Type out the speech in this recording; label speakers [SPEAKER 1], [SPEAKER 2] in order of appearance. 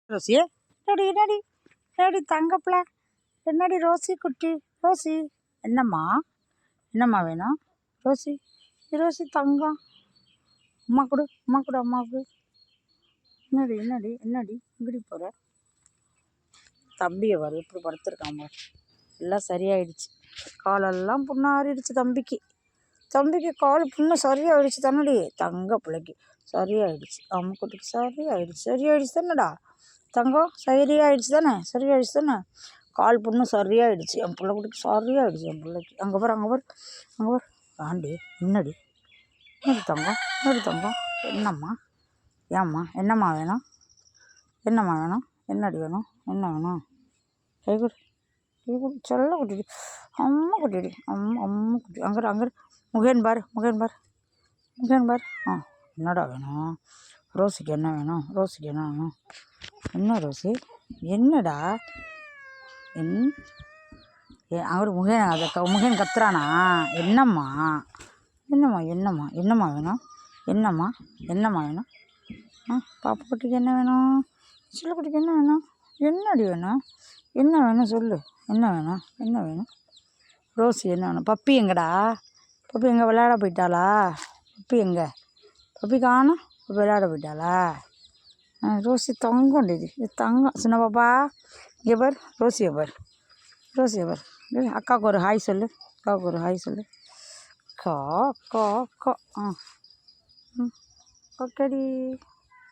[SPEAKER 1] ரோசியே என்னடி என்னடி என்னடி தங்கப்பில என்னடி ரோசி குட்டி ரோசி என்னம்மா என்னம்மா வேணும் ரோசி ரோசி தங்கம் அம்மா கொடு அம்மாவுக்கு என்னடி என்னடி என்னடி இங்கடி போகிற தம்பியை வர இப்படி படுத்துருக்காங்க எல்லாம் சரியாயிடுச்சு காலெல்லாம் புண்ணாறிடுச்சு தம்பிக்கு கால் புண்ணு சரியாயிடுச்சு தானடி தங்க பிள்ளைக்கு சரியாயிடுச்சு அம்முக்குட்டிக்கு சரியாயிடுச்சு தானடா தங்கம் சரியாயிடுச்சு தானே கால் புண்ணு சரியாயிடுச்சு என் பிள்ளைக்குட்டிக்கு சரியாயிடுச்சு என் பிள்ளைக்கு அங்கே பாரு வாண்டி என்னடி தங்கம் என்னம்மா ஏம்மா என்னம்மா வேணும் என்னடி வேணும் என்ன வேணும் கைகுடி சொல்ல குட்டிடி அம்மா குட்டிடி அம்மா குட்டி அங்கே முகேன் பாரு ஆ என்னடா வேணும் ரோசிக்கு என்ன வேணும் என்ன ரோசி என்னடா அவர் முகேன் கத்துறானா என்னம்மா வேணும் ஆ பாப்பா குட்டிக்கு என்ன வேணும் சில குட்டிக்கு என்ன வேணும் என்னடி வேணும் என்ன வேணும் சொல்லு என்ன வேணும் ரோசி என்ன வேணும் பப்பி எங்கடா எங்கே விளையாட போயிட்டாளா பப்பி காணோம் விளையாட போயிட்டாளா ரோசி தங்கம் இது தங்கம் சின்ன பாப்பா இங்கே பார் ரோசியை பார் அக்காவுக்கு ஒரு ஹாய் சொல்லு அக்கா ஆ ஓகேடி